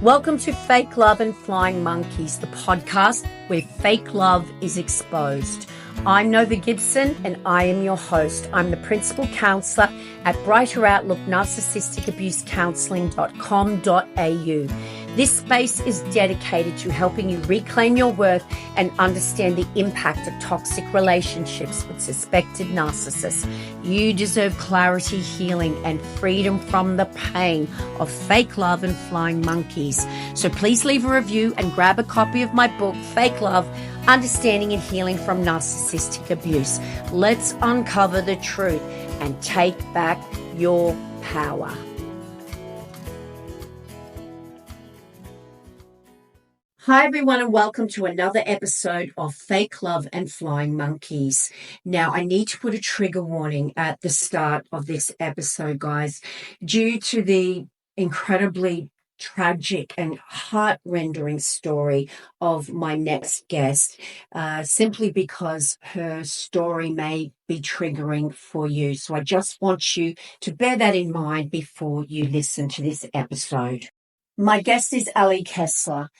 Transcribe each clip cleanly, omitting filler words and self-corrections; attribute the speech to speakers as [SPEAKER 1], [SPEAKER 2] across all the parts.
[SPEAKER 1] Welcome to Fake Love and Flying Monkeys, the podcast where fake love is exposed. I'm Nova Gibson and I am your host. I'm the principal counsellor at Brighter Outlook Narcissistic Abuse Counselling.com.au. This space is dedicated to helping you reclaim your worth and understand the impact of toxic relationships with suspected narcissists. You deserve clarity, healing, and freedom from the pain of fake love and flying monkeys. So please leave a review and grab a copy of my book, Fake Love, Understanding and Healing from Narcissistic Abuse. Let's uncover the truth and take back your power. Hi, everyone, and welcome to another episode of Fake Love and Flying Monkeys. Now, I need to put a trigger warning at the start of this episode, guys, due to the incredibly tragic and heart-rending story of my next guest, simply because her story may be triggering for you. So I just want you to bear that in mind before you listen to this episode. My guest is Ali Kessler.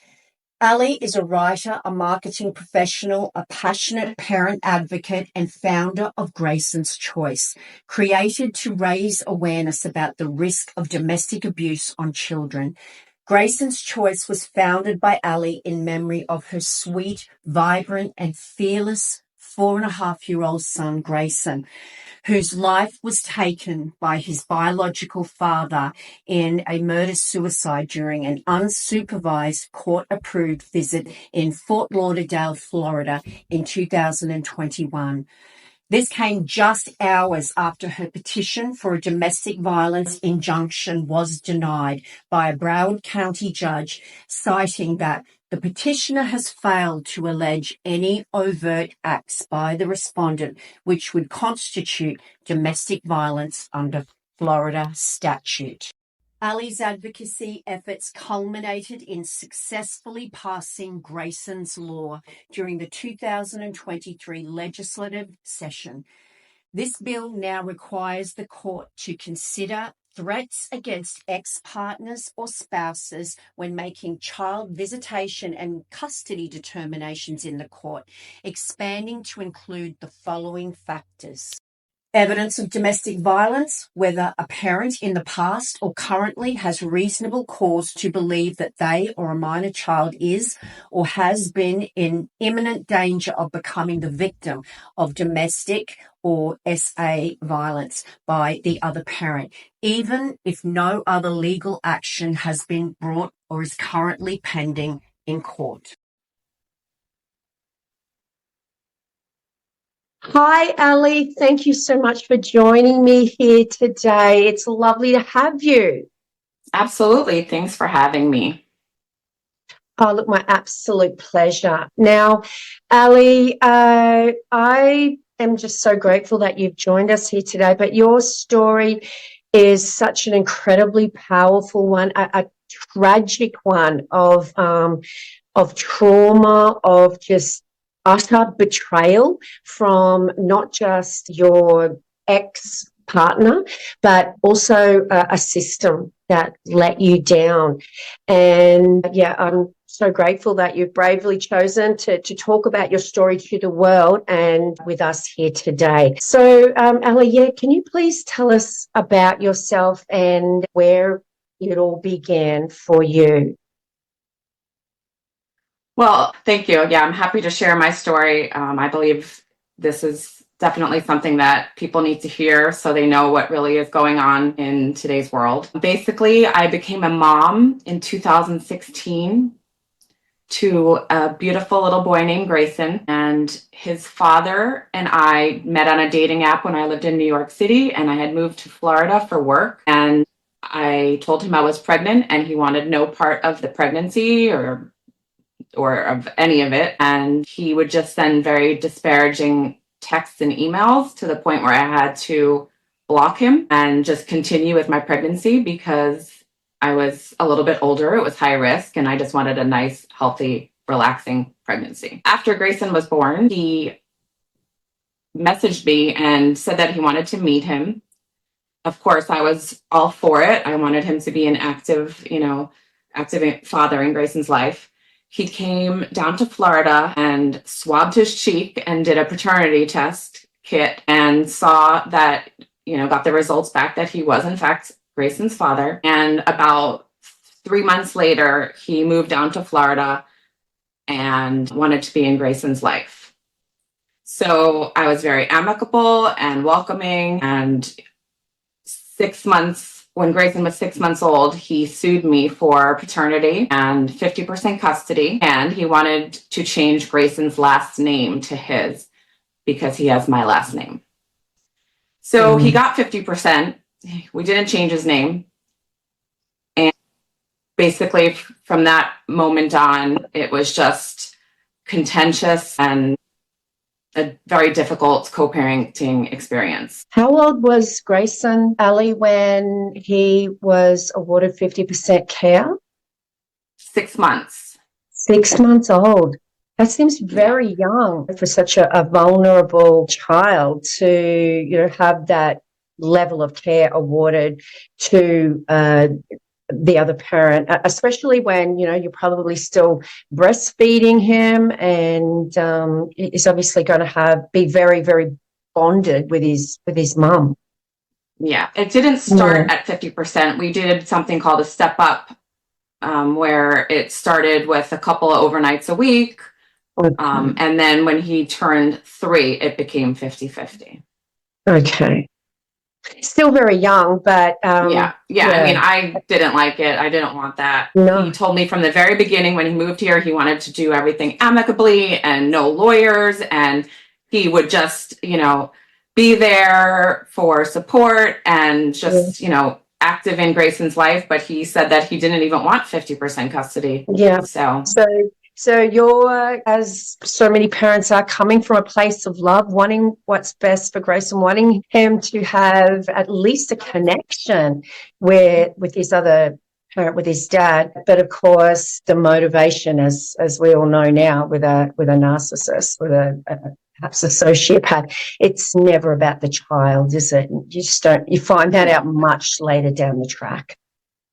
[SPEAKER 1] Ali is a writer, a marketing professional, a passionate parent advocate, and founder of Greyson's Choice, created to raise awareness about the risk of domestic abuse on children. Greyson's Choice was founded by Ali in memory of her sweet, vibrant, and fearless 4.5-year-old son, Greyson, whose life was taken by his biological father in a murder-suicide during an unsupervised court-approved visit in Fort Lauderdale, Florida in 2021. This came just hours after her petition for a domestic violence injunction was denied by a Broward County judge, citing that the petitioner has failed to allege any overt acts by the respondent which would constitute domestic violence under Florida statute. Ali's advocacy efforts culminated in successfully passing Greyson's Law during the 2023 legislative session. This bill now requires the court to consider threats against ex-partners or spouses when making child visitation and custody determinations in the court, expanding to include the following factors: evidence of domestic violence, whether a parent in the past or currently has reasonable cause to believe that they or a minor child is or has been in imminent danger of becoming the victim of domestic or SA violence by the other parent, even if no other legal action has been brought or is currently pending in court. Hi, Ali. Thank you so much for joining me here today. It's lovely to have you.
[SPEAKER 2] Absolutely. Thanks for having me.
[SPEAKER 1] Oh, look, my absolute pleasure. Now, Ali, I am just so grateful that you've joined us here today, but your story is such an incredibly powerful one, a tragic one of trauma, of just utter betrayal from not just your ex-partner, but also a system that let you down. And yeah, I'm so grateful that you've bravely chosen to talk about your story to the world and with us here today. So, Ali, can you please tell us about yourself and where it all began for you?
[SPEAKER 2] Well, thank you. Yeah, I'm happy to share my story. I believe this is definitely something that people need to hear so they know what really is going on in today's world. Basically, I became a mom in 2016 to a beautiful little boy named Greyson, and his father and I met on a dating app when I lived in New York City, and I had moved to Florida for work, and I told him I was pregnant, and he wanted no part of the pregnancy or of any of it. And he would just send very disparaging texts and emails to the point where I had to block him and just continue with my pregnancy because I was a little bit older. It was high risk, and I just wanted a nice, healthy, relaxing pregnancy. After Greyson was born, he messaged me and said that he wanted to meet him. Of course, I was all for it. I wanted him to be an active, active father in Greyson's life. He came down to Florida and swabbed his cheek and did a paternity test kit and saw that, got the results back that he was in fact Greyson's father. And about 3 months later, he moved down to Florida and wanted to be in Greyson's life. So I was very amicable and welcoming. And 6 months, when Greyson was 6 months old, he sued me for paternity and 50% custody. And he wanted to change Greyson's last name to his because he has my last name. So he got 50%. We didn't change his name. And basically from that moment on, it was just contentious and a very difficult co-parenting experience.
[SPEAKER 1] How old was Greyson, Ali, when he was awarded 50% care?
[SPEAKER 2] 6 months.
[SPEAKER 1] 6 months old. That seems very young for such a vulnerable child to, have that level of care awarded to the other parent, especially when, you're probably still breastfeeding him, and he's obviously going to be very, very bonded with his mum.
[SPEAKER 2] Yeah, it didn't start at 50%. We did something called a step up, where it started with a couple of overnights a week. Okay. And then when he turned 3, it became 50-50.
[SPEAKER 1] Okay. Still very young, but
[SPEAKER 2] yeah. I mean, I didn't like it. I didn't want that. No. He told me from the very beginning when he moved here, he wanted to do everything amicably and no lawyers, and he would just, be there for support and just, active in Greyson's life. But he said that he didn't even want 50% custody.
[SPEAKER 1] Yeah. So you're, as so many parents are, coming from a place of love, wanting what's best for Greyson, wanting him to have at least a connection with his other parent, with his dad. But of course, the motivation, as we all know now, with a narcissist, with a perhaps a sociopath, it's never about the child, is it? You just don't. You find that out much later down the track.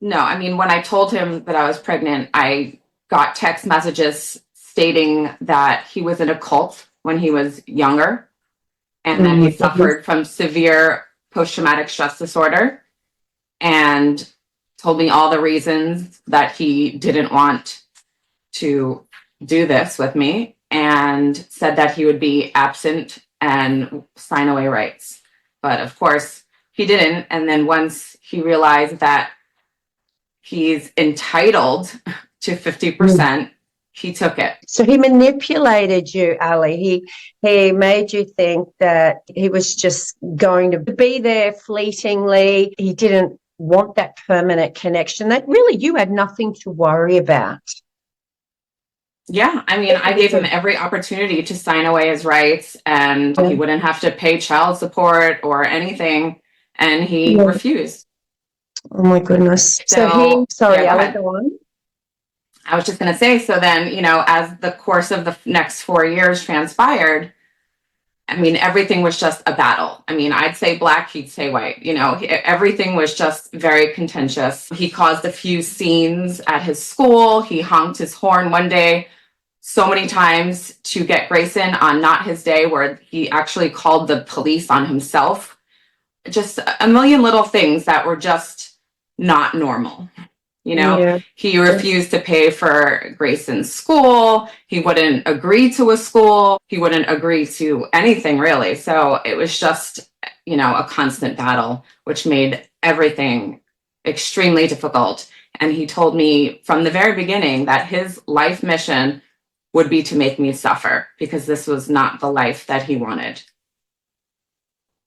[SPEAKER 2] No, I mean, when I told him that I was pregnant, I got text messages stating that he was in a cult when he was younger, and that he suffered from severe post-traumatic stress disorder, and told me all the reasons that he didn't want to do this with me, and said that he would be absent and sign away rights. But of course he didn't. And then once he realized that he's entitled to 50%, he took it.
[SPEAKER 1] So he manipulated you, Ali. He made you think that he was just going to be there fleetingly. He didn't want that permanent connection, that really you had nothing to worry about.
[SPEAKER 2] Yeah, I mean, I gave him every opportunity to sign away his rights, and he wouldn't have to pay child support or anything, and he refused.
[SPEAKER 1] Oh my goodness. So sorry, Ali, go on.
[SPEAKER 2] I was just going to say, so then, as the course of the next 4 years transpired, I mean, everything was just a battle. I mean, I'd say black, he'd say white. Everything was just very contentious. He caused a few scenes at his school. He honked his horn one day so many times to get Greyson on not his day, where he actually called the police on himself. Just a million little things that were just not normal. He refused to pay for Greyson's school. He wouldn't agree to a school. He wouldn't agree to anything, really. So it was just, a constant battle, which made everything extremely difficult. And he told me from the very beginning that his life mission would be to make me suffer, because this was not the life that he wanted.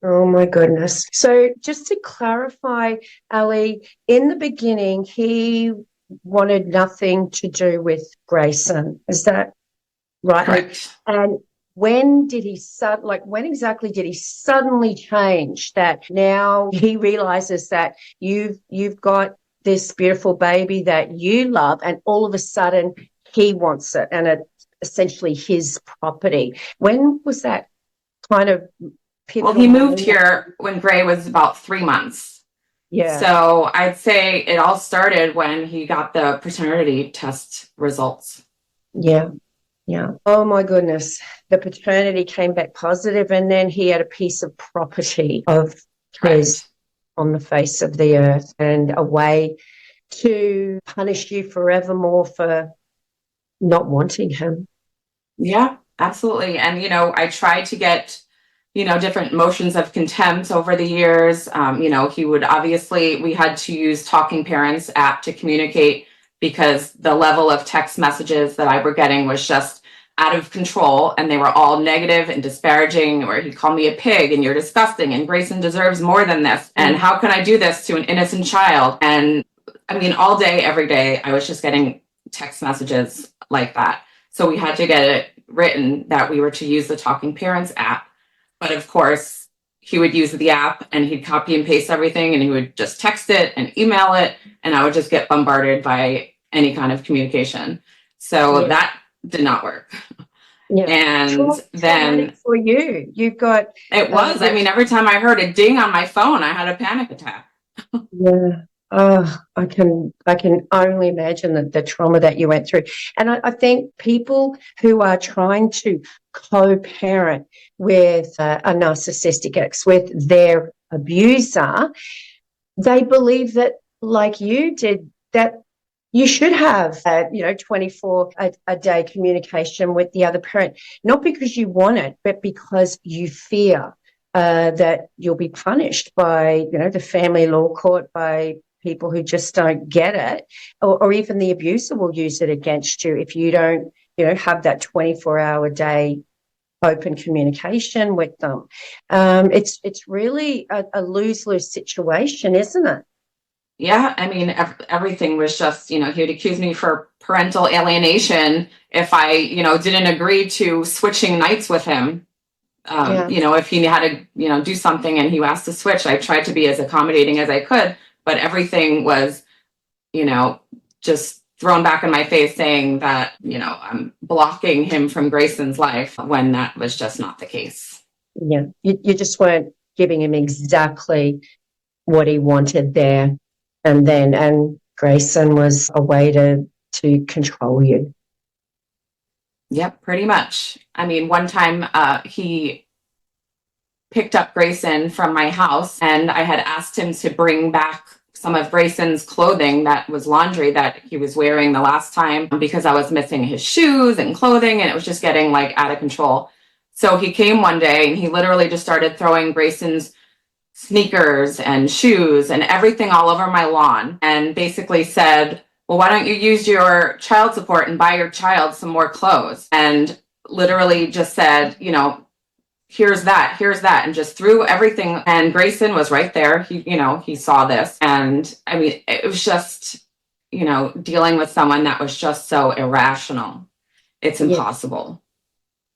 [SPEAKER 1] Oh my goodness. So just to clarify, Ali, in the beginning, he wanted nothing to do with Greyson. Is that right?
[SPEAKER 2] Correct.
[SPEAKER 1] And when exactly did he suddenly change that now he realizes that you've got this beautiful baby that you love, and all of a sudden he wants it, and it's essentially his property? When was that kind of pivotal?
[SPEAKER 2] Well, he moved here when Grey was about 3 months.
[SPEAKER 3] Yeah.
[SPEAKER 2] So I'd say it all started when he got the paternity test results.
[SPEAKER 3] Yeah. Yeah. Oh my goodness. The paternity came back positive, and then he had a piece of property of his on the face of the earth, and a way to punish you forevermore for not wanting him.
[SPEAKER 2] Yeah, absolutely. And, I tried to get, different motions of contempt over the years. He would we had to use Talking Parents app to communicate because the level of text messages that I were getting was just out of control, and they were all negative and disparaging, or he'd call me a pig and you're disgusting and Greyson deserves more than this. And how can I do this to an innocent child? And all day, every day, I was just getting text messages like that. So we had to get it written that we were to use the Talking Parents app. But of course, he would use the app and he'd copy and paste everything, and he would just text it and email it, and I would just get bombarded by any kind of communication. So that did not work.
[SPEAKER 3] Yeah.
[SPEAKER 2] And then
[SPEAKER 3] for you've got
[SPEAKER 2] it was. Every time I heard a ding on my phone, I had a panic attack.
[SPEAKER 3] Yeah. Oh, I can only imagine the trauma that you went through. And I think people who are trying to co-parent with a narcissistic ex, with their abuser, they believe that, like you did, that you should have 24 a day communication with the other parent, not because you want it, but because you fear that you'll be punished by, the family law court, by people who just don't get it, or even the abuser will use it against you if you don't, have that 24-hour day open communication with them. It's really a lose-lose situation, isn't it?
[SPEAKER 2] Yeah, everything was just, he would accuse me for parental alienation if I, didn't agree to switching nights with him. If he had to, do something and he asked to switch, I tried to be as accommodating as I could, but everything was, just thrown back in my face saying that, I'm blocking him from Greyson's life, when that was just not the case.
[SPEAKER 3] Yeah, you just weren't giving him exactly what he wanted there. And Greyson was a way to control you.
[SPEAKER 2] Yep, pretty much. One time he picked up Greyson from my house, and I had asked him to bring back some of Greyson's clothing that was laundry that he was wearing the last time, because I was missing his shoes and clothing, and it was just getting out of control. So he came one day and he literally just started throwing Greyson's sneakers and shoes and everything all over my lawn, and basically said, well, why don't you use your child support and buy your child some more clothes? And literally just said, here's that, and just threw everything. And Greyson was right there. He saw this. And it was just, dealing with someone that was just so irrational. It's impossible.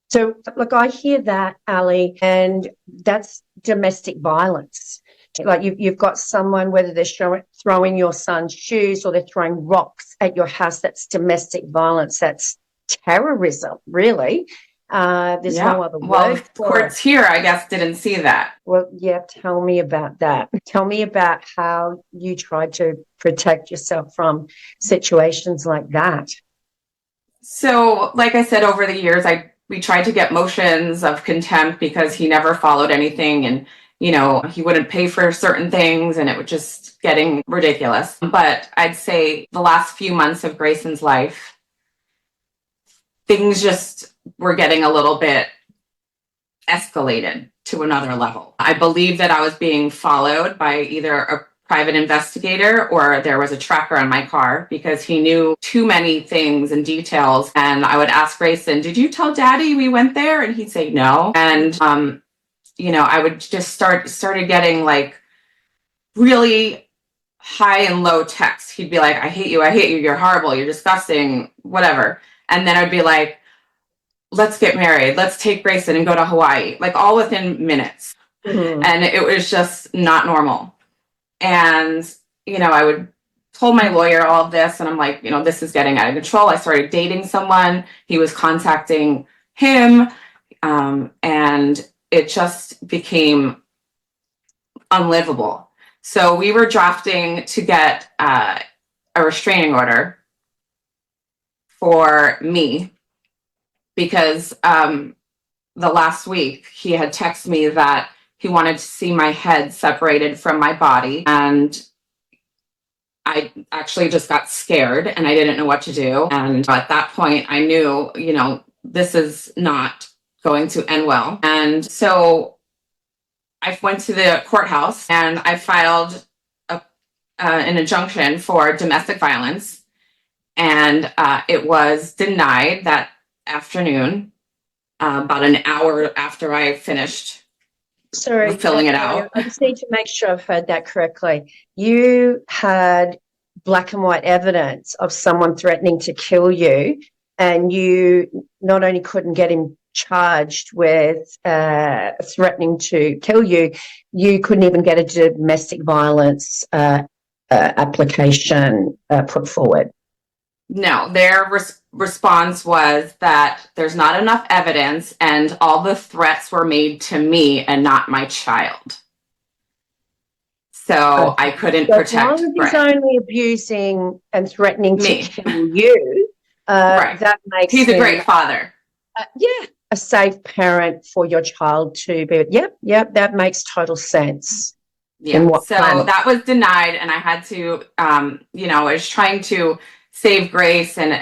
[SPEAKER 3] So, look, I hear that, Ali, and that's domestic violence. Like you've got someone, whether they're throwing your son's shoes or they're throwing rocks at your house, that's domestic violence. That's terrorism, really. There's no other word.
[SPEAKER 2] Well, the courts here, I guess, didn't see that.
[SPEAKER 3] Well, yeah, tell me about that. Tell me about how you tried to protect yourself from situations like that.
[SPEAKER 2] So, like I said, over the years, we tried to get motions of contempt because he never followed anything, and he wouldn't pay for certain things, and it was just getting ridiculous. But I'd say the last few months of Greyson's life, things just were getting a little bit escalated to another level. I believe that I was being followed by either a private investigator or there was a tracker on my car, because he knew too many things and details. And I would ask Greyson, did you tell Daddy we went there? And he'd say no. And I would just started getting really high and low texts. He'd be like, I hate you, you're horrible, you're disgusting, whatever. And then I'd be like, let's get married, let's take Greyson and go to Hawaii, all within minutes. Mm-hmm. And it was just not normal. And, I would told my lawyer all of this, and I'm like, this is getting out of control. I started dating someone, he was contacting him, and it just became unlivable. So we were drafting to get a restraining order for me because the last week he had texted me that he wanted to see my head separated from my body. And I actually just got scared and I didn't know what to do. And at that point, I knew, this is not going to end well. And so I went to the courthouse and I filed an injunction for domestic violence. And it was denied that afternoon, about an hour after I finished filling it out.
[SPEAKER 3] I just need to make sure I've heard that correctly. You had black and white evidence of someone threatening to kill you, and you not only couldn't get him charged with threatening to kill you, you couldn't even get a domestic violence application put forward.
[SPEAKER 2] No, their response was that there's not enough evidence and all the threats were made to me and not my child. So I couldn't protect.
[SPEAKER 3] As long as he's only abusing and threatening
[SPEAKER 2] me
[SPEAKER 3] to kill you,
[SPEAKER 2] right.
[SPEAKER 3] That makes
[SPEAKER 2] he's a great father.
[SPEAKER 3] A safe parent for your child to be. Yep, that makes total sense.
[SPEAKER 2] Yeah. So that was denied, and I had to, I was trying to save Grace and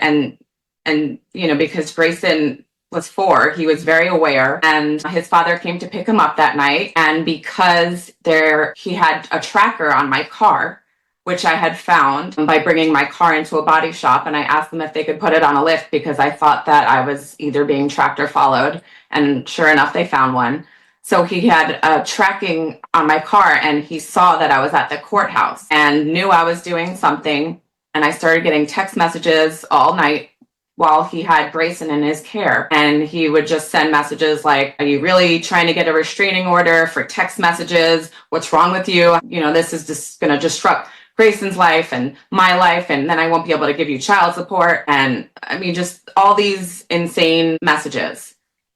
[SPEAKER 2] because Greyson was 4, he was very aware, and his father came to pick him up that night. And because he had a tracker on my car, which I had found by bringing my car into a body shop, and I asked them if they could put it on a lift because I thought that I was either being tracked or followed, and sure enough, they found one. So he had tracking on my car, and he saw that I was at the courthouse and knew I was doing something. And I started getting text messages all night while he had Greyson in his care. And he would just send messages like, are you really trying to get a restraining order for text messages? What's wrong with you? This is just going to disrupt Greyson's life and my life. And then I won't be able to give you child support. And I mean, just all these insane messages.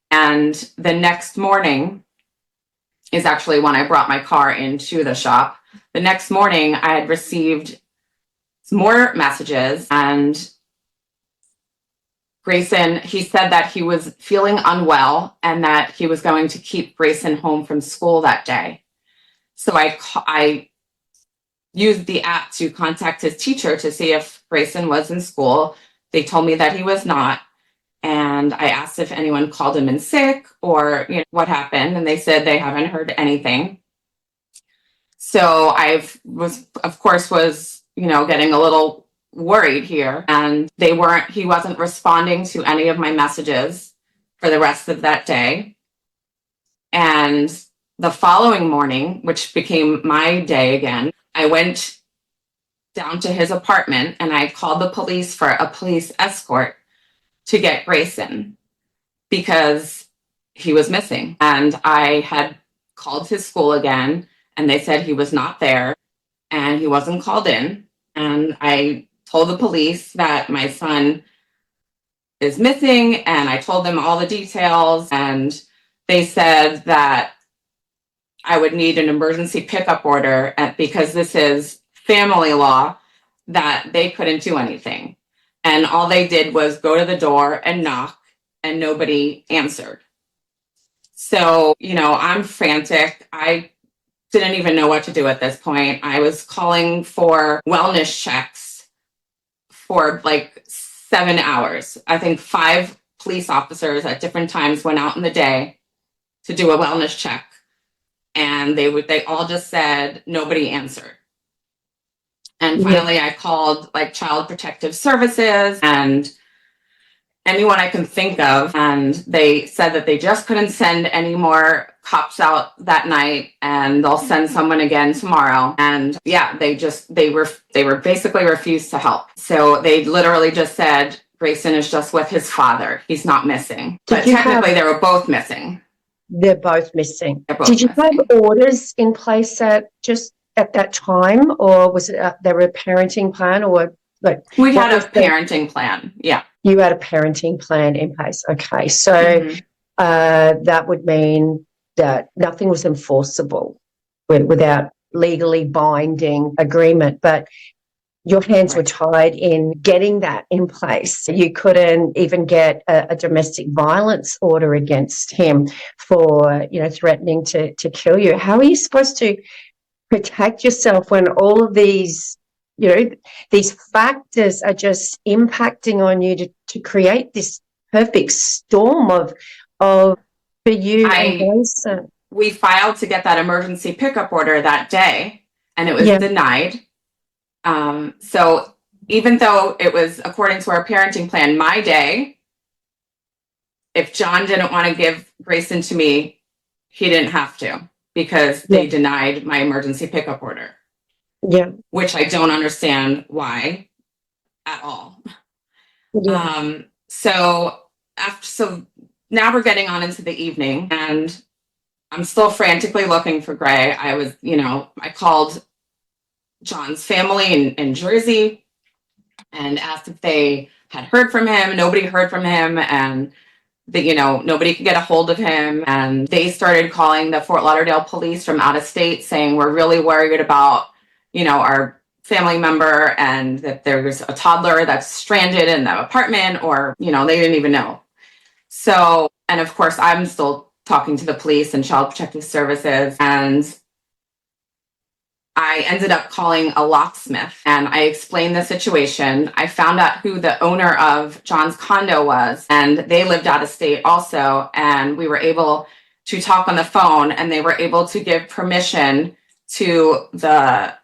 [SPEAKER 2] And the next morning is actually when I brought my car into the shop. The next morning I had received more messages, and Greyson, he said that he was feeling unwell and that he was going to keep Greyson home from school that day. So I used the app to contact his teacher to see if Greyson was in school. They told me that he was not. And I asked if anyone called him in sick or what happened. And they said they haven't heard anything. So I was getting a little worried here, and he wasn't responding to any of my messages for the rest of that day. And the following morning, which became my day again, I went down to his apartment and I called the police for a police escort to get Greyson because he was missing. And I had called his school again, and they said he was not there and he wasn't called in. And I told the police that my son is missing, and I told them all the details, and they said that I would need an emergency pickup order because this is family law, that they couldn't do anything. And all they did was go to the door and knock, and nobody answered. So, I'm frantic. I didn't even know what to do at this point. I was calling for wellness checks for like 7 hours. I think 5 police officers at different times went out in the day to do a wellness check. And they all just said nobody answered. And finally I called like Child Protective Services and anyone I can think of. And they said that they just couldn't send any more cops out that night, and they'll send someone again tomorrow. And yeah, they were basically refused to help. So they literally just said, Greyson is just with his father. He's not missing. But technically they were both missing.
[SPEAKER 3] They're both missing. Did you have orders in place at that time, or was it there were a parenting plan, or like
[SPEAKER 2] we had a parenting plan? Yeah,
[SPEAKER 3] you had a parenting plan in place. Okay, so that would mean that nothing was enforceable without legally binding agreement, but your hands were tied in getting that in place. You couldn't even get a domestic violence order against him for, threatening to kill you. How are you supposed to protect yourself when all of these, these factors are just impacting on you to create this perfect storm of for you and Greyson?
[SPEAKER 2] We filed to get that emergency pickup order that day, and it was denied. So even though it was according to our parenting plan, my day, if John didn't want to give Greyson to me, he didn't have to, because they denied my emergency pickup order.
[SPEAKER 3] Yeah.
[SPEAKER 2] Which I don't understand why at all. Yeah. So now we're getting on into the evening, and I'm still frantically looking for Gray. I called John's family in Jersey and asked if they had heard from him. Nobody heard from him, and nobody could get a hold of him. And they started calling the Fort Lauderdale police from out of state, saying, we're really worried about, our family member, and that there's a toddler that's stranded in the apartment, or, they didn't even know. So, and of course, I'm still talking to the police and Child Protective Services, and I ended up calling a locksmith, and I explained the situation. I found out who the owner of John's condo was, and they lived out of state also. And we were able to talk on the phone, and they were able to give permission to the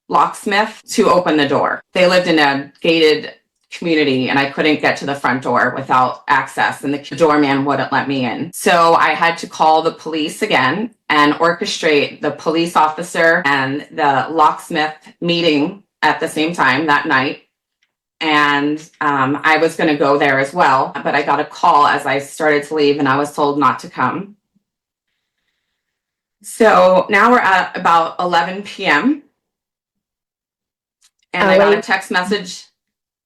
[SPEAKER 2] locksmith to open the door. They lived in a gated community, and I couldn't get to the front door without access, and the doorman wouldn't let me in. So I had to call the police again and orchestrate the police officer and the locksmith meeting at the same time that night. And I was going to go there as well, but I got a call as I started to leave, and I was told not to come. So now we're at about 11 p.m. and I got a text message.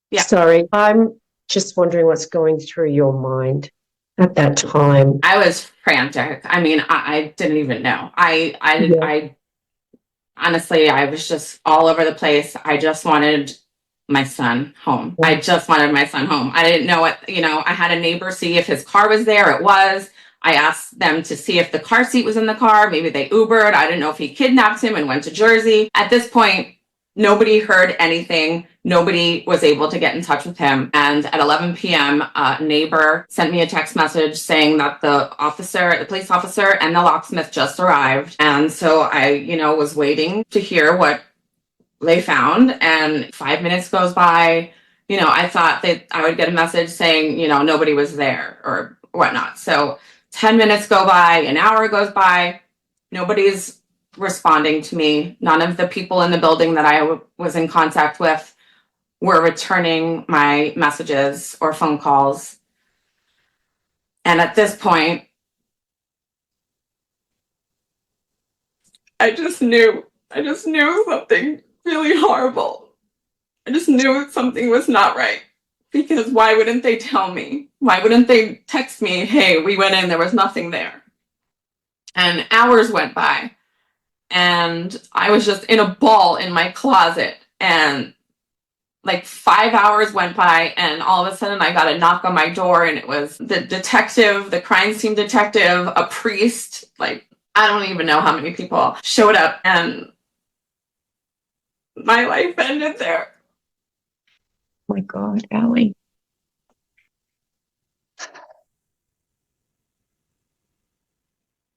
[SPEAKER 2] Yeah.
[SPEAKER 3] Sorry, I'm just wondering what's going through your mind at that time.
[SPEAKER 2] I was frantic. I mean, I didn't even know. I honestly, I was just all over the place. I just wanted my son home. I just wanted my son home. I didn't know what, I had a neighbor see if his car was there. It was. I asked them to see if the car seat was in the car. Maybe they Ubered. I didn't know if he kidnapped him and went to Jersey. At this point, nobody heard anything. Nobody was able to get in touch with him. And at 11 p.m., a neighbor sent me a text message saying that the police officer and the locksmith just arrived. And so I, was waiting to hear what they found. And 5 minutes goes by. I thought that I would get a message saying, nobody was there or whatnot. So 10 minutes go by, an hour goes by, nobody's responding to me. None of the people in the building that I was in contact with were returning my messages or phone calls. And at this point, I just knew something really horrible. I just knew something was not right. Because why wouldn't they tell me? Why wouldn't they text me, hey, we went in, there was nothing there? And hours went by, and I was just in a ball in my closet, and like 5 hours went by, and all of a sudden I got a knock on my door, and it was the crime scene detective, a priest, like I don't even know how many people showed up, and my life ended there.
[SPEAKER 3] Oh my God, Ali.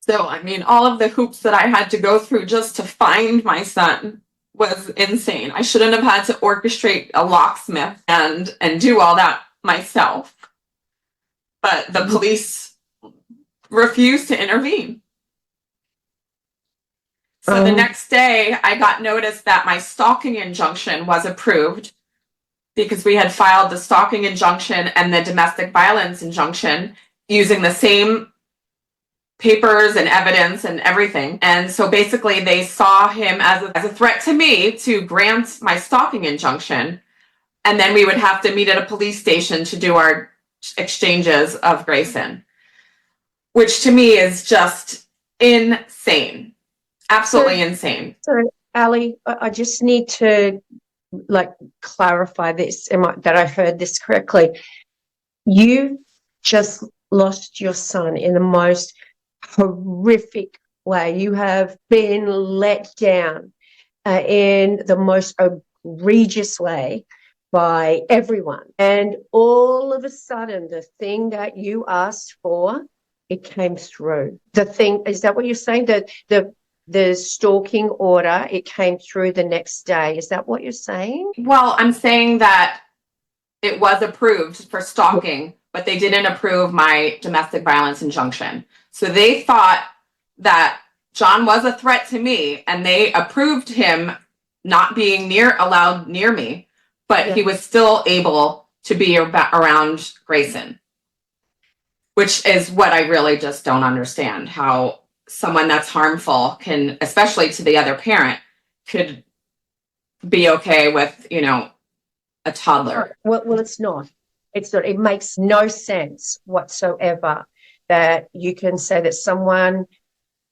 [SPEAKER 2] So, I mean, all of the hoops that I had to go through just to find my son was insane. I shouldn't have had to orchestrate a locksmith and do all that myself. But the police refused to intervene. So the next day, I got notice that my stalking injunction was approved, because we had filed the stalking injunction and the domestic violence injunction using the same papers and evidence and everything. And so basically they saw him as a threat to me to grant my stalking injunction. And then we would have to meet at a police station to do our exchanges of Greyson, which to me is just insane. Absolutely insane.
[SPEAKER 3] So, Ali, I just need to clarify this, that I heard this correctly. You just lost your son in the most horrific way. You have been let down in the most egregious way by everyone. And all of a sudden, the thing that you asked for, it came through. The thing, is that what you're saying? The stalking order, it came through the next day. Is that what you're saying?
[SPEAKER 2] Well, I'm saying that it was approved for stalking, but they didn't approve my domestic violence injunction. So they thought that John was a threat to me, and they approved him not being allowed near me, but he was still able to be around Greyson, which is what I really just don't understand, how someone that's harmful can, especially to the other parent, could be okay with, a toddler.
[SPEAKER 3] Well, it's not. It's not. It makes no sense whatsoever that you can say that someone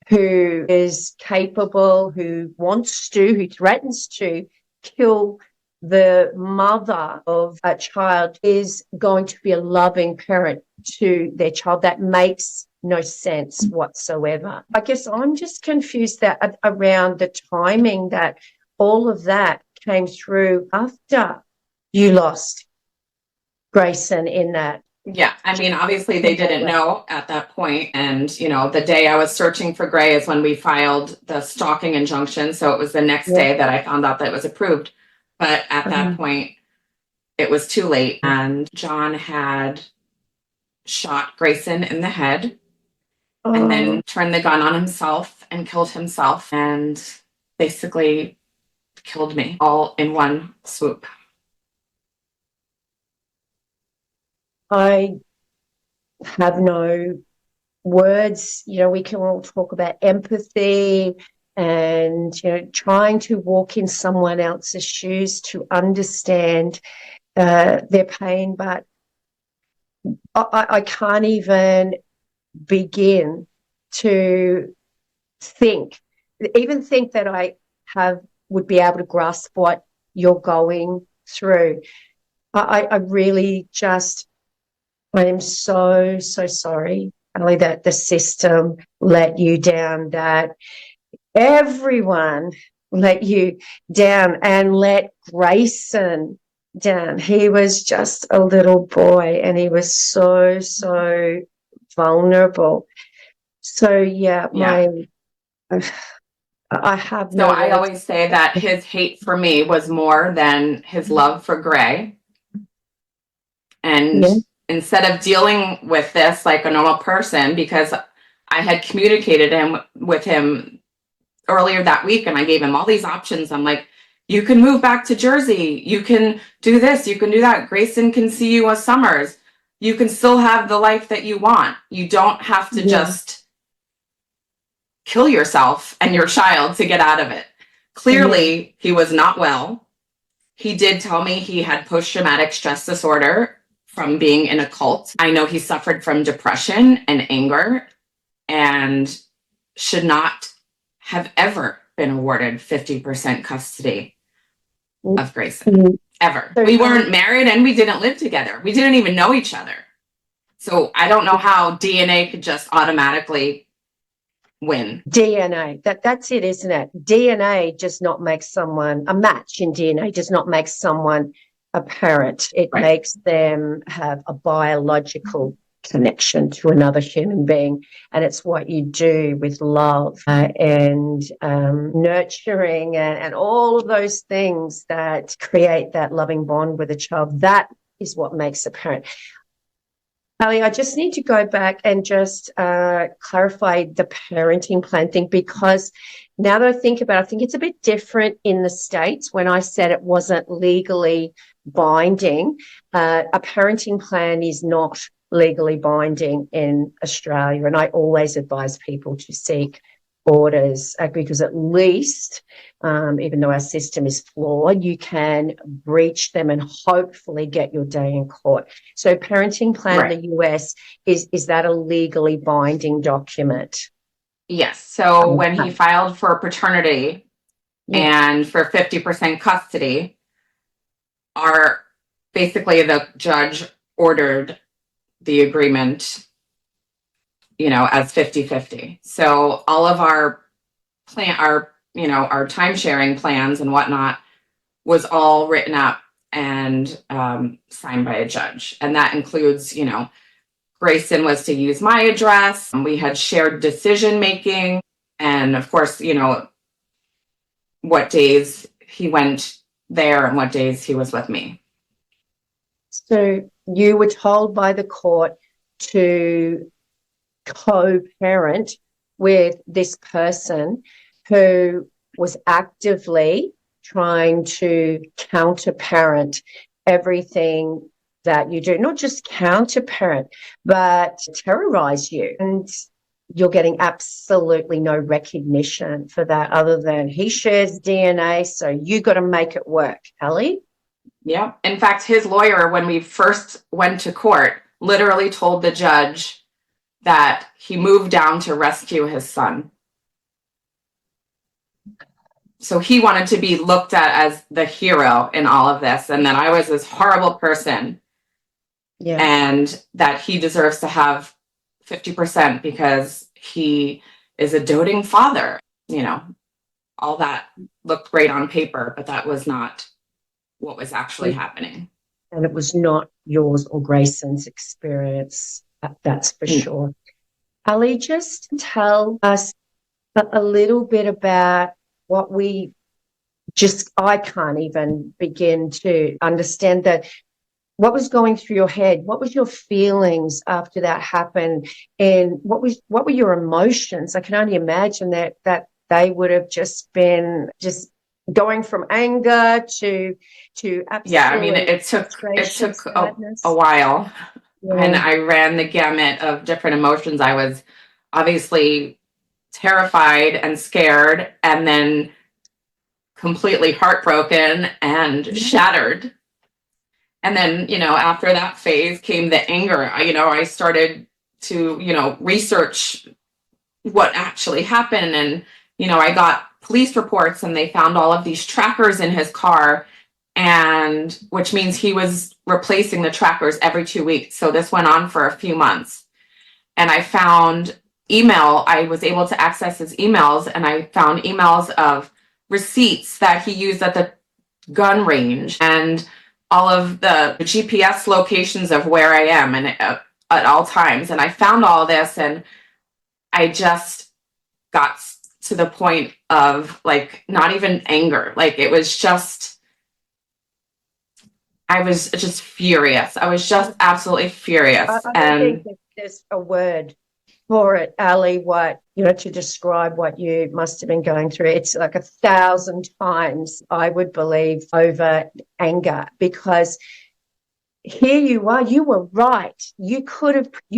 [SPEAKER 3] who is capable, who threatens to kill the mother of a child is going to be a loving parent to their child. That makes no sense whatsoever. I guess I'm just confused that around the timing that all of that came through after you lost Greyson in that.
[SPEAKER 2] Yeah, I mean, obviously they didn't know at that point. And, the day I was searching for Grey is when we filed the stalking injunction. So it was the next day that I found out that it was approved. But at that point, it was too late. And John had shot Greyson in the head and then turned the gun on himself and killed himself and basically killed me all in one swoop.
[SPEAKER 3] I have no words. We can all talk about empathy and, trying to walk in someone else's shoes to understand their pain. But I can't even begin to think that I would be able to grasp what you're going through. I really just, I am so, so sorry, Ali, that the system let you down, that everyone let you down and let Greyson down. He was just a little boy and he was so, so vulnerable. So, I have no.
[SPEAKER 2] So I always say that his hate for me was more than his love for Grey. And instead of dealing with this like a normal person, because I had communicated with him earlier that week and I gave him all these options. I'm like, you can move back to Jersey. You can do this. You can do that. Greyson can see you as Summers. You can still have the life that you want. You don't have to just kill yourself and your child to get out of it. Clearly, he was not well. He did tell me he had post-traumatic stress disorder from being in a cult. I know he suffered from depression and anger and should not have ever been awarded 50% custody of Greyson, ever. We weren't married and we didn't live together. We didn't even know each other. So I don't know how DNA could just automatically win.
[SPEAKER 3] DNA, that's it, isn't it? DNA does not make someone, a match in DNA does not make someone a parent. It makes them have a biological connection to another human being. And it's what you do with love and nurturing and all of those things that create that loving bond with a child. That is what makes a parent. Ali, I just need to go back and just clarify the parenting plan thing, because now that I think about it, I think it's a bit different in the States. When I said it wasn't legally binding, a parenting plan is not legally binding in Australia. And I always advise people to seek orders because at least, even though our system is flawed, you can breach them and hopefully get your day in court. So parenting plan in the US, is that a legally binding document?
[SPEAKER 2] Yes. So when he
[SPEAKER 3] Okay.
[SPEAKER 2] filed for paternity
[SPEAKER 3] Yeah.
[SPEAKER 2] and for 50% custody, basically the judge ordered the agreement, as 50-50. So all of our our time sharing plans and whatnot was all written up and signed by a judge. And that includes, Greyson was to use my address. We had shared decision making. And of course, what days he went there and what days he was with me.
[SPEAKER 3] So you were told by the court to co-parent with this person who was actively trying to counter-parent everything that you do, not just counter-parent, but terrorize you. And you're getting absolutely no recognition for that other than he shares DNA, so you got to make it work, Ali.
[SPEAKER 2] Yeah. In fact, his lawyer, when we first went to court, literally told the judge that he moved down to rescue his son. So he wanted to be looked at as the hero in all of this, and that I was this horrible person.
[SPEAKER 3] Yeah.
[SPEAKER 2] And that he deserves to have 50% because he is a doting father. All that looked great on paper, but that was not what was actually happening.
[SPEAKER 3] And it was not yours or Greyson's experience, that's for sure. Ali, just tell us a little bit about what I can't even begin to understand that. What was going through your head? What was your feelings after that happened? And what were your emotions? I can only imagine that they would have just been going from anger to absolute.
[SPEAKER 2] Yeah, I mean, it took a while. Yeah. And I ran the gamut of different emotions. I was obviously terrified and scared, and then completely heartbroken and shattered. And then, after that phase came the anger. I started to, research what actually happened. And, I got police reports, and they found all of these trackers in his car, and which means he was replacing the trackers every 2 weeks. So this went on for a few months. And I found I was able to access his emails, and I found emails of receipts that he used at the gun range, and all of the GPS locations of where I am and at all times. And I found all this, and I just got to the point of not even anger. It was just, I was just furious. I was just absolutely furious.
[SPEAKER 3] I think there's a word for it, Ali, to describe what you must have been going through. It's like 1,000 times, I would believe, over anger, because here you are, you were right. You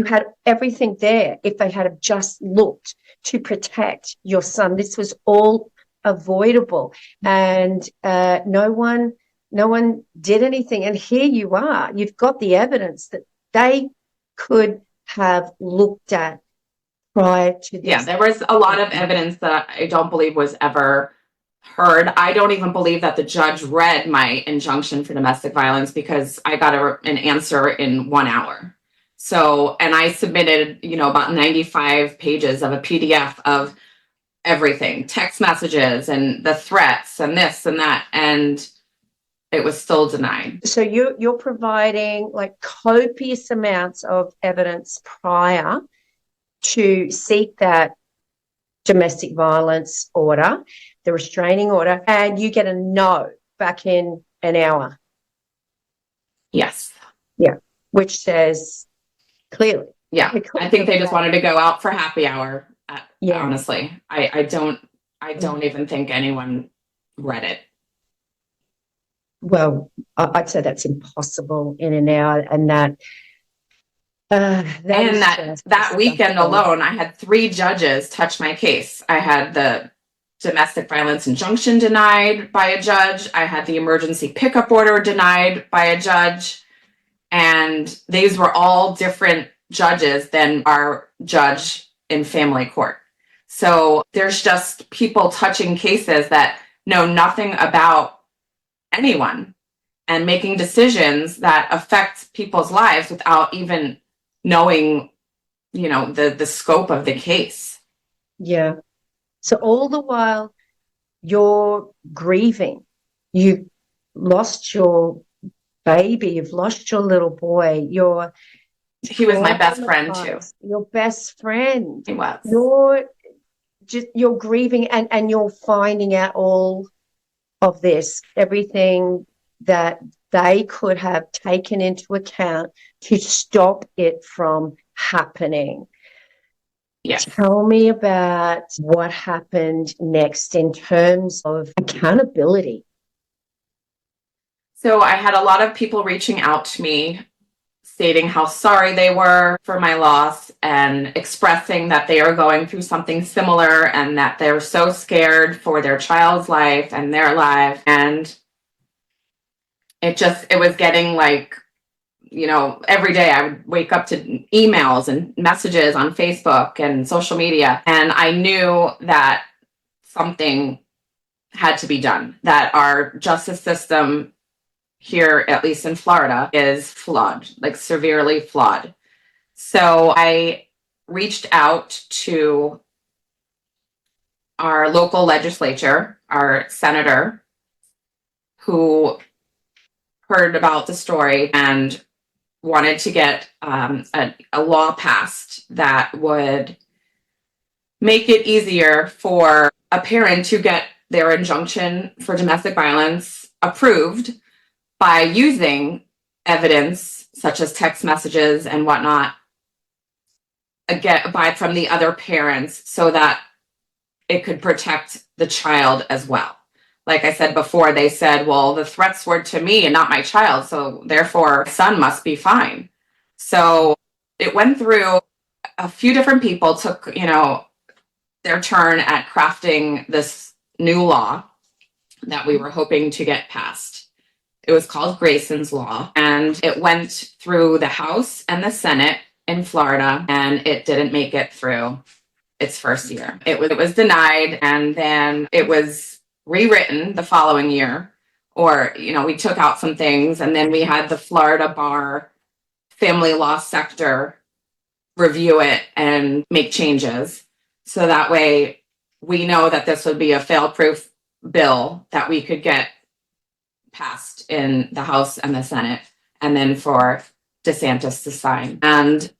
[SPEAKER 3] had everything there if they had just looked to protect your son. This was all avoidable, and no one did anything. And here you are, you've got the evidence that they could have looked at prior to this.
[SPEAKER 2] Yeah, there was a lot of evidence that I don't believe was ever heard. I don't even believe that the judge read my injunction for domestic violence, because I got an answer in 1 hour. So, and I submitted, about 95 pages of a PDF of everything, text messages and the threats and this and that, and it was still denied.
[SPEAKER 3] So you're providing copious amounts of evidence prior to seek that domestic violence order, the restraining order, and you get a no back in an hour.
[SPEAKER 2] Yes.
[SPEAKER 3] Yeah. Which says clearly.
[SPEAKER 2] Yeah. I think they just wanted to go out for happy hour. Honestly, I don't even think anyone read it.
[SPEAKER 3] Well, I'd say that's impossible in an hour, and that
[SPEAKER 2] weekend alone, I had 3 judges touch my case. I had the domestic violence injunction denied by a judge. I had the emergency pickup order denied by a judge. And these were all different judges than our judge in family court. So there's just people touching cases that know nothing about anyone and making decisions that affect people's lives without even knowing, the scope of the case.
[SPEAKER 3] Yeah. So all the while you're grieving, you lost your baby, you've lost your little boy,
[SPEAKER 2] he was my best friend too.
[SPEAKER 3] Your best friend.
[SPEAKER 2] He was.
[SPEAKER 3] You're grieving and you're finding out all of this, everything that they could have taken into account to stop it from happening.
[SPEAKER 2] Yes.
[SPEAKER 3] Tell me about what happened next in terms of accountability.
[SPEAKER 2] So I had a lot of people reaching out to me stating how sorry they were for my loss and expressing that they are going through something similar and that they're so scared for their child's life and their life. And it was getting like, every day I would wake up to emails and messages on Facebook and social media. And I knew that something had to be done, that our justice system here, at least in Florida, is flawed, like severely flawed. So I reached out to our local legislature, our senator, who heard about the story and wanted to get a law passed that would make it easier for a parent to get their injunction for domestic violence approved by using evidence such as text messages and whatnot from the other parents so that it could protect the child as well. Like I said before, they said, well, the threats were to me and not my child, so therefore son must be fine. So it went through a few different people, took, their turn at crafting this new law that we were hoping to get passed. It was called Greyson's Law, and it went through the House and the Senate in Florida, and it didn't make it through its first year. It was denied, and then it was rewritten the following year, or we took out some things, and then we had the Florida Bar Family Law Sector review it and make changes, so that way we know that this would be a fail-proof bill that we could get passed in the House and the Senate, and then for DeSantis to sign. And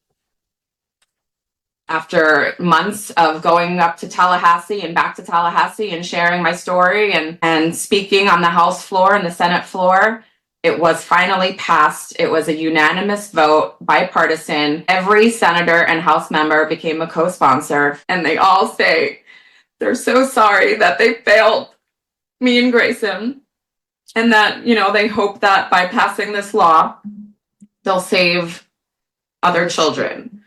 [SPEAKER 2] after months of going up to Tallahassee and back to Tallahassee and sharing my story and speaking on the House floor and the Senate floor, it was finally passed. It was a unanimous vote, bipartisan. Every senator and House member became a co-sponsor, and they all say they're so sorry that they failed me and Greyson, and that, they hope that by passing this law, they'll save other children.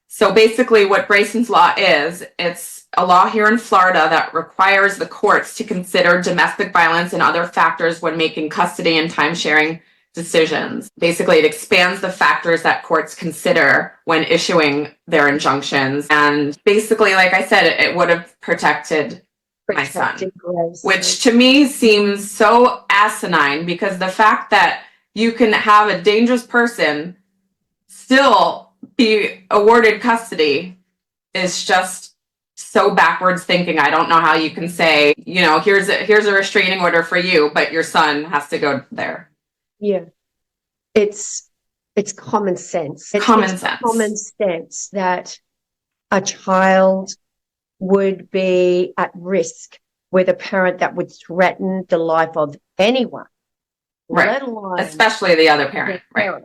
[SPEAKER 2] So basically what Greyson's Law is, it's a law here in Florida that requires the courts to consider domestic violence and other factors when making custody and time-sharing decisions. Basically, it expands the factors that courts consider when issuing their injunctions. And basically, like I said, it would have protected my son, which to me seems so asinine, because the fact that you can have a dangerous person still be awarded custody is just so backwards thinking. I don't know how you can say, here's a restraining order for you, but your son has to go there.
[SPEAKER 3] Yeah. It's common sense. It's common sense that a child would be at risk with a parent that would threaten the life of anyone,
[SPEAKER 2] right?
[SPEAKER 3] Let alone
[SPEAKER 2] especially the other parent, right?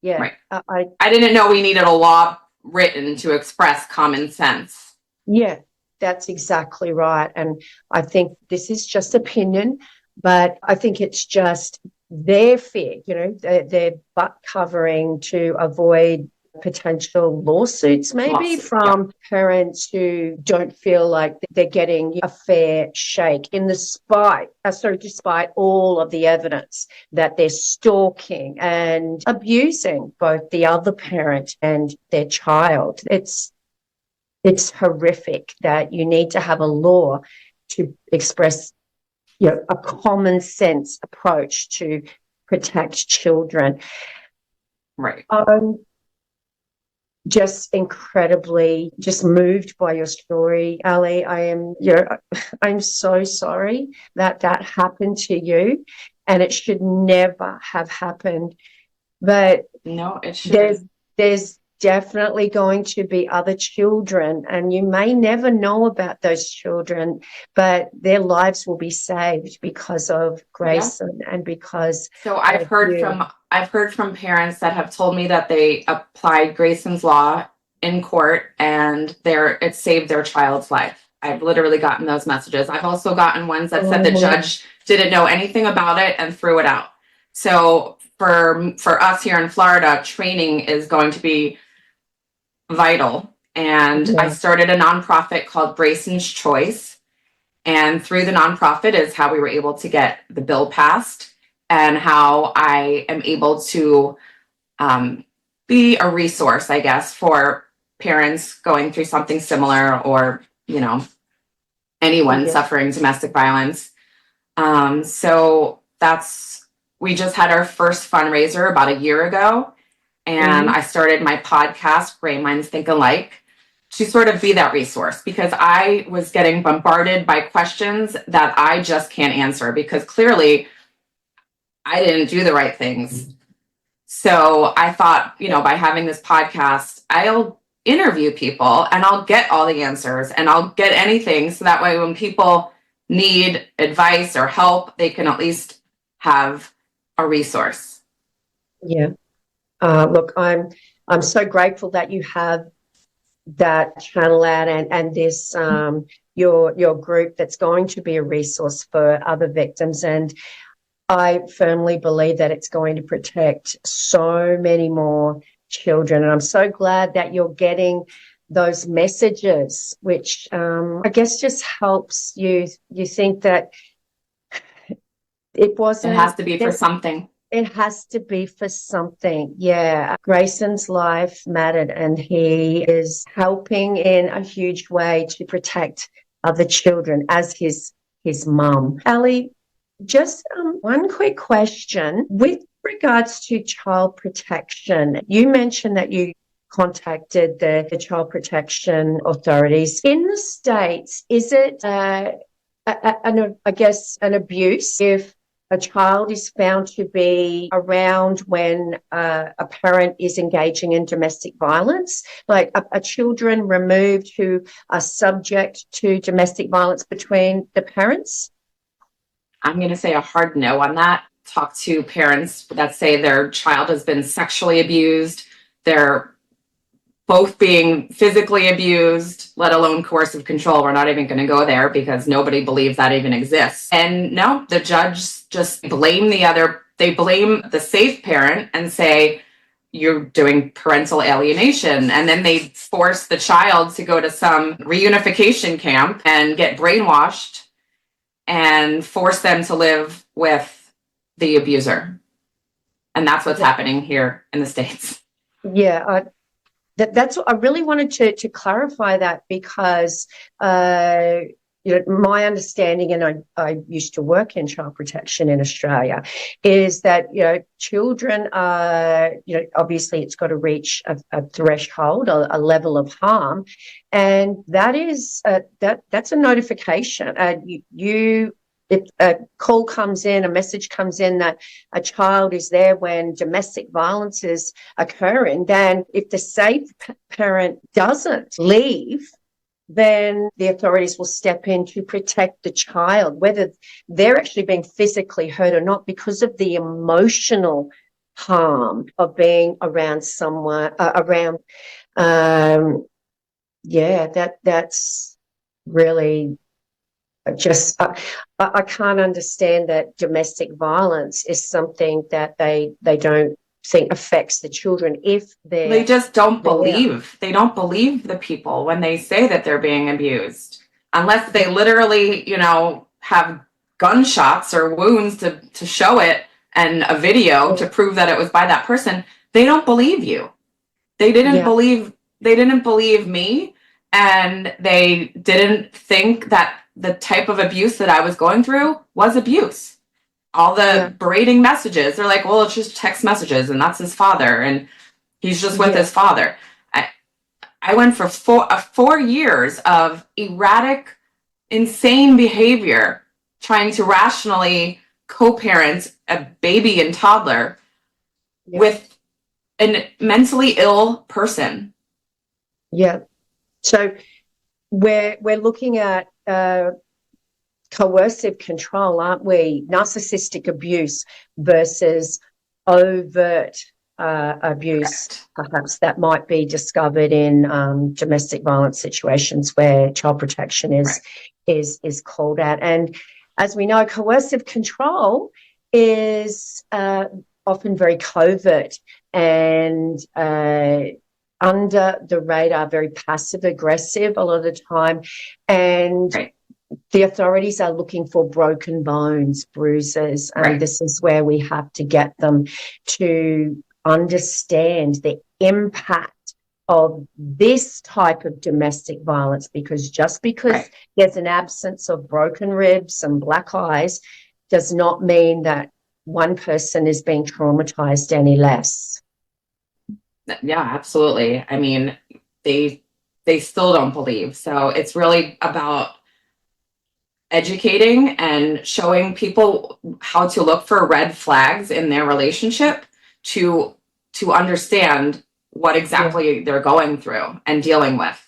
[SPEAKER 3] Yeah,
[SPEAKER 2] right. I didn't know we needed a law written to express common sense.
[SPEAKER 3] Yeah, that's exactly right. And I think this is just opinion, but I think it's just their fear, their butt covering to avoid potential lawsuits, maybe from parents who don't feel like they're getting a fair shake despite all of the evidence that they're stalking and abusing both the other parent and their child. It's it's horrific that you need to have a law to express, a common sense approach to protect children.
[SPEAKER 2] Right.
[SPEAKER 3] Just incredibly moved by your story, Ali. I'm so sorry that happened to you, and it should never have happened. But
[SPEAKER 2] no, it should.
[SPEAKER 3] There's definitely going to be other children, and you may never know about those children, but their lives will be saved because of Greyson and because.
[SPEAKER 2] So I've heard from parents that have told me that they applied Greyson's law in court and it saved their child's life. I've literally gotten those messages. I've also gotten ones that said the judge didn't know anything about it and threw it out. So for us here in Florida, training is going to be vital. And I started a nonprofit called Greyson's Choice. And through the nonprofit is how we were able to get the bill passed and how I am able to be a resource, I guess, for parents going through something similar or, anyone suffering domestic violence. So we just had our first fundraiser about a year ago. And I started my podcast, Gray Minds Think Alike, to sort of be that resource because I was getting bombarded by questions that I just can't answer because clearly I didn't do the right things. So I thought, by having this podcast, I'll interview people and I'll get all the answers and I'll get anything. So that way when people need advice or help, they can at least have a resource.
[SPEAKER 3] Yeah. Look, I'm so grateful that you have that channel out and this your group that's going to be a resource for other victims, and I firmly believe that it's going to protect so many more children. And I'm so glad that you're getting those messages, which I guess just helps you think that it wasn't.
[SPEAKER 2] It has to be for something.
[SPEAKER 3] It has to be for something. Yeah. Greyson's life mattered, and he is helping in a huge way to protect other children as his mum. Ali, just one quick question with regards to child protection. You mentioned that you contacted the child protection authorities in the States. Is it, an abuse if a child is found to be around when a parent is engaging in domestic violence, like a children removed who are subject to domestic violence between the parents?
[SPEAKER 2] I'm going to say a hard no on that. Talk to parents that say their child has been sexually abused. They're both being physically abused, let alone coercive control. We're not even going to go there because nobody believes that even exists. And no, the judge just blame they blame the safe parent and say, you're doing parental alienation. And then they force the child to go to some reunification camp and get brainwashed and force them to live with the abuser. And that's what's happening here in the States.
[SPEAKER 3] Yeah, that's what I really wanted to clarify that because my understanding, and I used to work in child protection in Australia, is that children are obviously it's got to reach a threshold, a level of harm, and that is that's a notification. If a call comes in, a message comes in that a child is there when domestic violence is occurring, then if the safe parent doesn't leave, then the authorities will step in to protect the child, whether they're actually being physically hurt or not, because of the emotional harm of being around someone, that's really just, I can't understand that domestic violence is something that they don't think affects the children if
[SPEAKER 2] they just don't believe. They don't believe the people when they say that they're being abused, unless they literally, have gunshots or wounds to show it and a video to prove that it was by that person. They don't believe you. They didn't believe me. and they didn't think that the type of abuse that I was going through was abuse. All the berating messages, they're like, well, it's just text messages, and that's his father, and he's just with his father. I went for 4 years of erratic, insane behavior, trying to rationally co-parent a baby and toddler with a mentally ill person.
[SPEAKER 3] Yeah. So we're looking at coercive control, aren't we? Narcissistic abuse versus overt abuse.
[SPEAKER 2] Correct.
[SPEAKER 3] Perhaps that might be discovered in domestic violence situations where child protection is called out. And as we know, coercive control is often very covert and under the radar, very passive aggressive a lot of the time. And the authorities are looking for broken bones, bruises, and this is where we have to get them to understand the impact of this type of domestic violence, because just because there's an absence of broken ribs and black eyes does not mean that one person is being traumatized any less.
[SPEAKER 2] Yeah, absolutely. I mean, they still don't believe. So it's really about educating and showing people how to look for red flags in their relationship to understand what exactly they're going through and dealing with,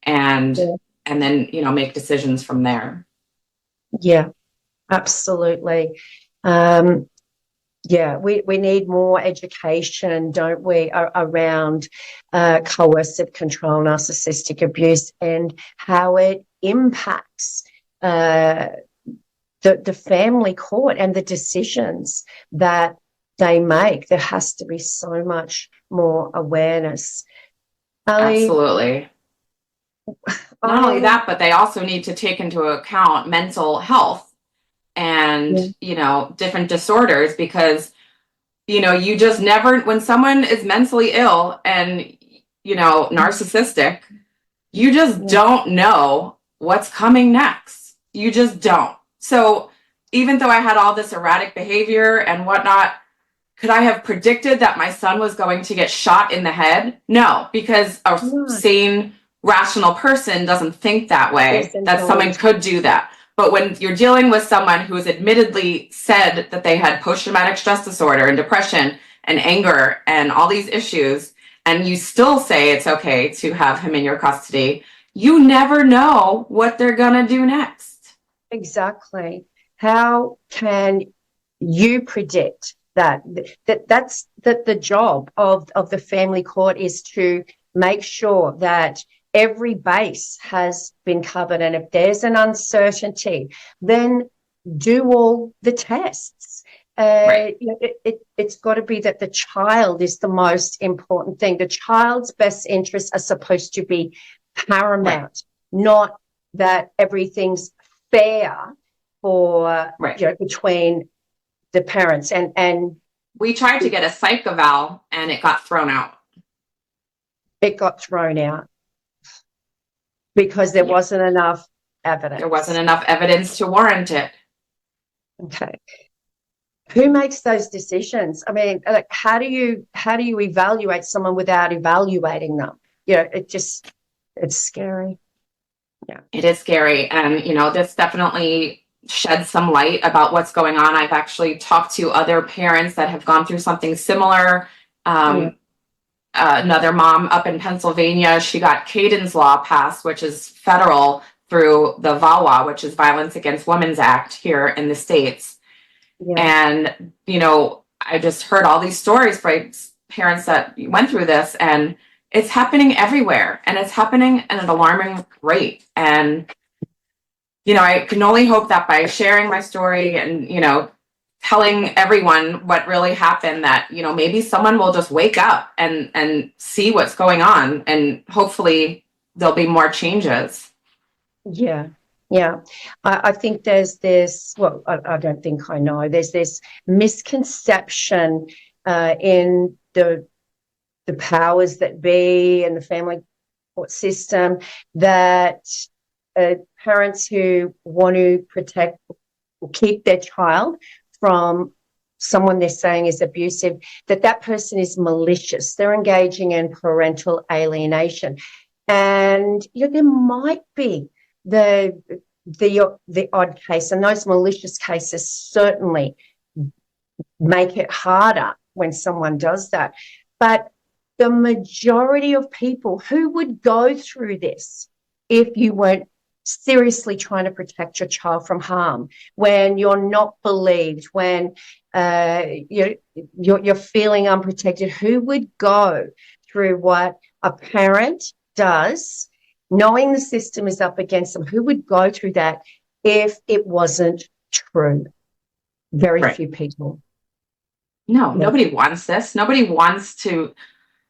[SPEAKER 2] and then make decisions from there. Yeah,
[SPEAKER 3] absolutely. We need more education, don't we, around coercive control, narcissistic abuse, and how it impacts the family court and the decisions that they make. There has to be so much more awareness. Ali,
[SPEAKER 2] absolutely. Not only that, but they also need to take into account mental health and different disorders, because you just never, when someone is mentally ill and narcissistic, you just don't know what's coming next. You just don't. So even though I had all this erratic behavior and whatnot, could I have predicted that my son was going to get shot in the head? No, because a sane, rational person doesn't think that way, that someone could do that. But when you're dealing with someone who has admittedly said that they had post-traumatic stress disorder and depression and anger and all these issues, and you still say it's okay to have him in your custody, you never know what they're going to do next.
[SPEAKER 3] Exactly. How can you predict that? That's the job of the family court, is to make sure that every base has been covered. And if there's an uncertainty, then do all the tests. It's got to be that the child is the most important thing. The child's best interests are supposed to be paramount, not that everything's fair for between the parents. And
[SPEAKER 2] we tried to get a psych eval and it got thrown out.
[SPEAKER 3] It got thrown out because there wasn't enough evidence.
[SPEAKER 2] There wasn't enough evidence to warrant it.
[SPEAKER 3] Okay. Who makes those decisions? I mean, like, how do you evaluate someone without evaluating them? It's scary. Yeah.
[SPEAKER 2] It is scary. And, this definitely sheds some light about what's going on. I've actually talked to other parents that have gone through something similar. Another mom up in Pennsylvania, she got Caden's Law passed, which is federal, through the VAWA, which is Violence Against Women's Act here in the States. Yeah. And, I just heard all these stories from parents that went through this, and it's happening everywhere, and it's happening at an alarming rate. And, I can only hope that by sharing my story and, telling everyone what really happened, that, maybe someone will just wake up and see what's going on, and hopefully there'll be more changes.
[SPEAKER 3] Yeah. Yeah. I think there's this, I don't think I know, there's this misconception in the powers that be and the family support system, that parents who want to protect or keep their child from someone they're saying is abusive, that person is malicious. They're engaging in parental alienation. And there might be the odd case, and those malicious cases certainly make it harder when someone does that. But the majority of people who would go through this, if you weren't seriously trying to protect your child from harm, when you're not believed, when you're feeling unprotected, who would go through what a parent does, knowing the system is up against them? Who would go through that if it wasn't true? Very few people.
[SPEAKER 2] No, nobody wants this. Nobody wants to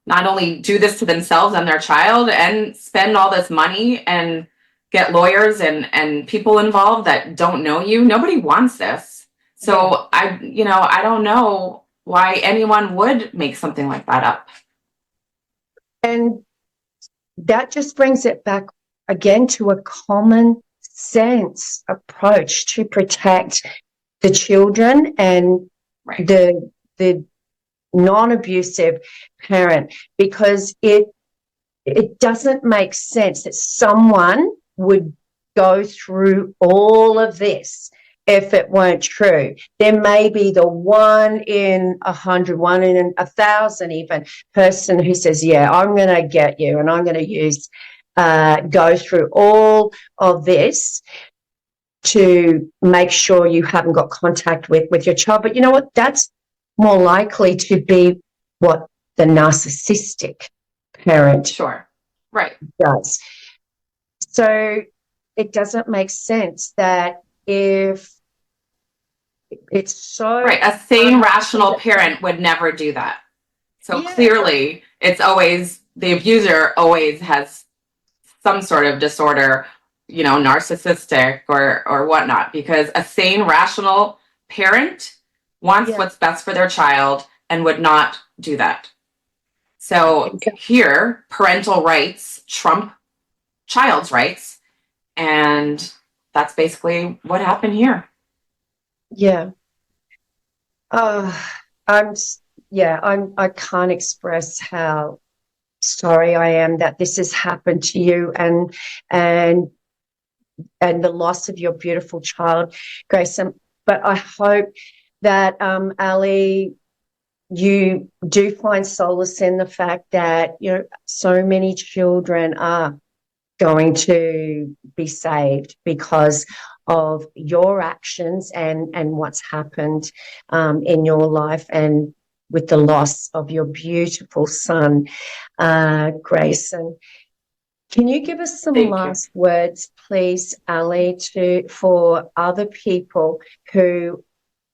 [SPEAKER 2] not only do this to themselves and their child and spend all this money and get lawyers and people involved that don't know you. Nobody wants this. So I don't know why anyone would make something like that up.
[SPEAKER 3] And that just brings it back again to a common sense approach to protect the children and the non-abusive parent, because it doesn't make sense that someone would go through all of this if it weren't true. There may be the 1 in 100, 1 in 1,000 even person who says, yeah, I'm going to get you and I'm going to go through all of this to make sure you haven't got contact with your child. But you know what? That's more likely to be what the narcissistic parent does. So it doesn't make sense that if it's so...
[SPEAKER 2] a sane, rational parent would never do that. So clearly it's always, the abuser always has some sort of disorder, narcissistic or whatnot, because a sane, rational parent wants what's best for their child and would not do that. So here, parental rights trump child's rights, and that's basically what happened here.
[SPEAKER 3] I can't express how sorry I am that this has happened to you and the loss of your beautiful child, Greyson. But I hope that, Ali, you do find solace in the fact that, so many children are going to be saved because of your actions and what's happened in your life, and with the loss of your beautiful son, Greyson. Can you give us some last words, please, Ali, for other people who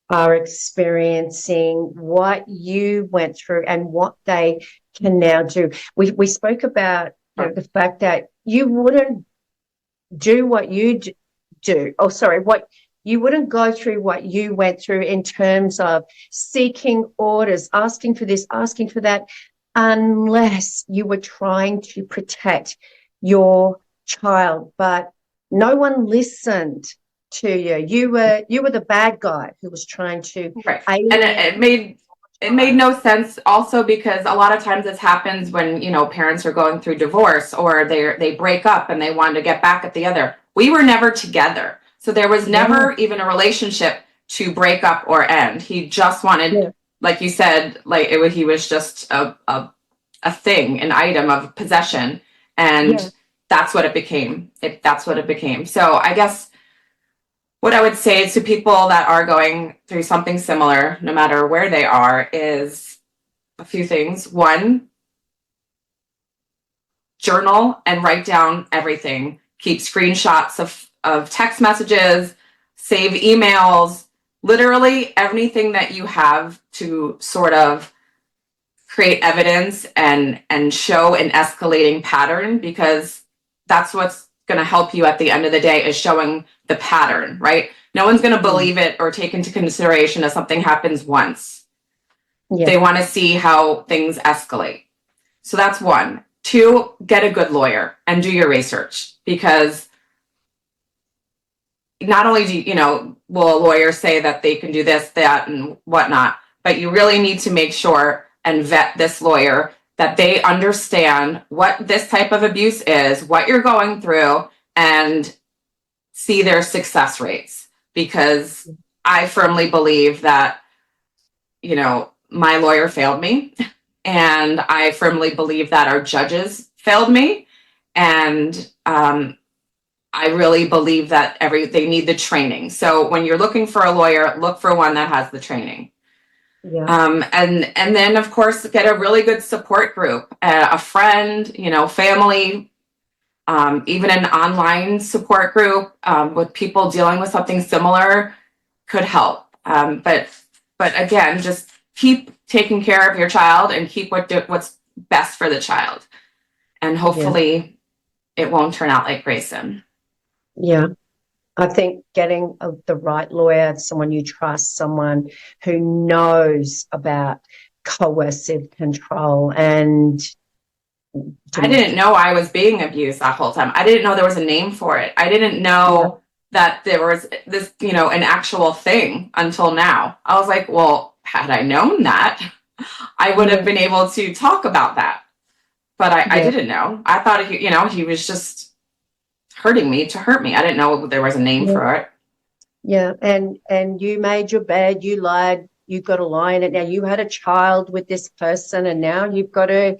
[SPEAKER 3] are experiencing what you went through and what they can now do? We spoke about the fact that you wouldn't do what you do. You wouldn't go through what you went through in terms of seeking orders, asking for this, asking for that, unless you were trying to protect your child. But no one listened to you. You were the bad guy who was trying to.
[SPEAKER 2] Right. And it made no sense also, because a lot of times this happens when, parents are going through divorce or they break up and they want to get back at the other. We were never together. So there was never even a relationship to break up or end. He just wanted, like you said, he was just a thing, an item of possession. And that's what it became. That's what it became. So I guess what I would say to people that are going through something similar, no matter where they are, is a few things. One, journal and write down everything. Keep screenshots of text messages, save emails, literally everything that you have to sort of create evidence and show an escalating pattern, because that's what's going to help you at the end of the day, is showing the pattern, right? No one's going to believe it or take into consideration if something happens once. They want to see how things escalate. So that's one. Two, get a good lawyer and do your research, because not only will a lawyer say that they can do this, that, and whatnot, but you really need to make sure and vet this lawyer that they understand what this type of abuse is, what you're going through, and see their success rates. Because I firmly believe that, my lawyer failed me, and I firmly believe that our judges failed me, and I really believe that they need the training. So when you're looking for a lawyer, look for one that has the training.
[SPEAKER 3] Yeah.
[SPEAKER 2] And then of course get a really good support group, a friend, family, even an online support group with people dealing with something similar could help. But again, just keep taking care of your child and keep what's best for the child, and hopefully it won't turn out like Greyson.
[SPEAKER 3] Yeah. I think getting the right lawyer, someone you trust, someone who knows about coercive control. And
[SPEAKER 2] I didn't know I was being abused that whole time. I didn't know there was a name for it. I didn't know that there was this, an actual thing until now. I was like, well, had I known that, I would have been able to talk about that. But I didn't know. I thought, he was just hurting me to hurt me. I didn't know there was a name for it.
[SPEAKER 3] Yeah. And you made your bed, you lied, you got to lie in it. Now you had a child with this person, and now you've got to,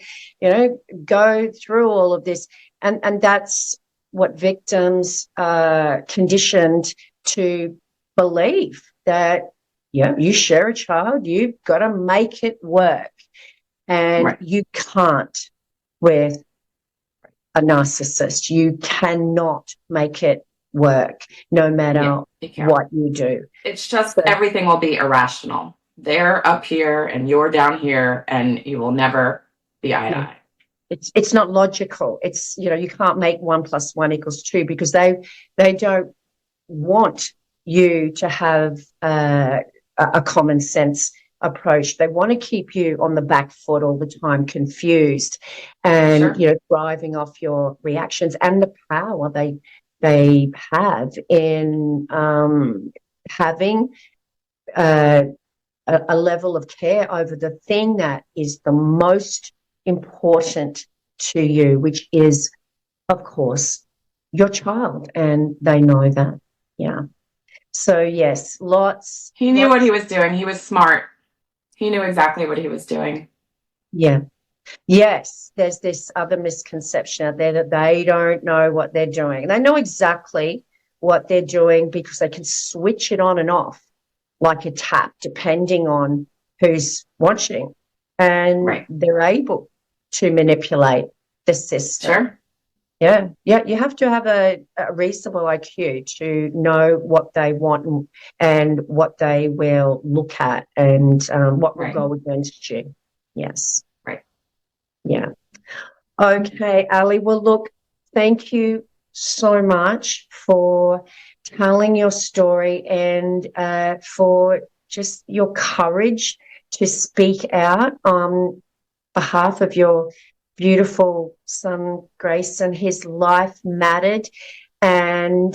[SPEAKER 3] go through all of this. And that's what victims are conditioned to believe, that, you share a child, you've got to make it work. And you can't with a narcissist. You cannot make it work, no matter what you do.
[SPEAKER 2] It's just everything will be irrational. They're up here and you're down here, and you will never be eye to eye.
[SPEAKER 3] It's not logical. It's, you can't make 1 + 1 = 2, because they don't want you to have a common sense approach. They want to keep you on the back foot all the time, confused, and driving off your reactions and the power they have in having a level of care over the thing that is the most important to you, which is, of course, your child, and they know that. Yeah. So yes,
[SPEAKER 2] He knew what he was doing. He was smart. He knew exactly what he was doing.
[SPEAKER 3] Yeah. Yes, there's this other misconception out there that they don't know what they're doing. They know exactly what they're doing because they can switch it on and off like a tap, depending on who's watching. And they're able to manipulate the system.
[SPEAKER 2] Sure.
[SPEAKER 3] Yeah. You have to have a reasonable IQ to know what they want and what they will look at, and what will go against you. Yes.
[SPEAKER 2] Right.
[SPEAKER 3] Yeah. Okay, Ali. Well, look, thank you so much for telling your story, and for just your courage to speak out on behalf of your beautiful son, Greyson. His life mattered, and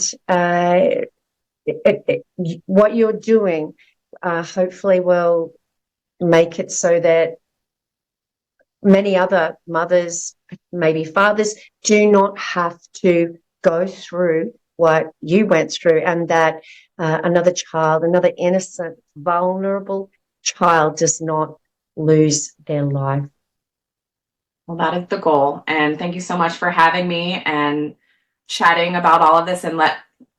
[SPEAKER 3] what you're doing hopefully will make it so that many other mothers, maybe fathers, do not have to go through what you went through, and that another child, another innocent, vulnerable child does not lose their life.
[SPEAKER 2] Well, that is the goal. And thank you so much for having me and chatting about all of this, and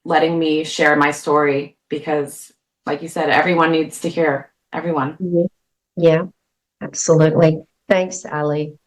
[SPEAKER 2] letting me share my story, because, like you said, everyone needs to hear. Everyone.
[SPEAKER 3] Yeah, absolutely. Thanks, Ali.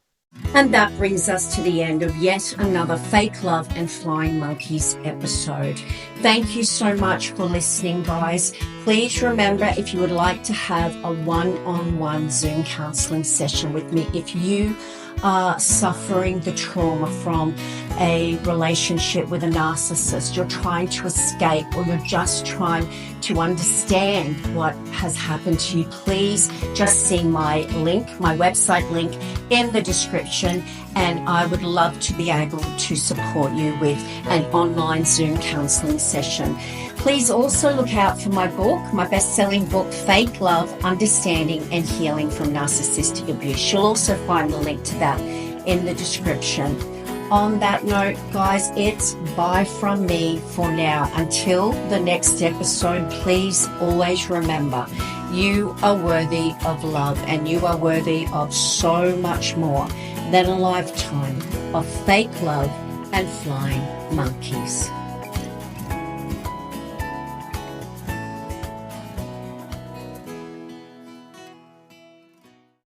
[SPEAKER 1] And that brings us to the end of yet another Fake Love and Flying Monkeys episode. Thank you so much for listening, guys. Please remember, if you would like to have a one-on-one Zoom counseling session with me, if you are suffering the trauma from a relationship with a narcissist, you're trying to escape, or you're just trying to understand what has happened to you, please just see my link, my website link in the description, and I would love to be able to support you with an online Zoom counseling session. Please also look out for my book, my best-selling book, Fake Love, Understanding and Healing from Narcissistic Abuse. You'll also find the link to that in the description. On that note, guys, it's bye from me for now. Until the next episode, please always remember, you are worthy of love, and you are worthy of so much more than a lifetime of fake love and flying monkeys.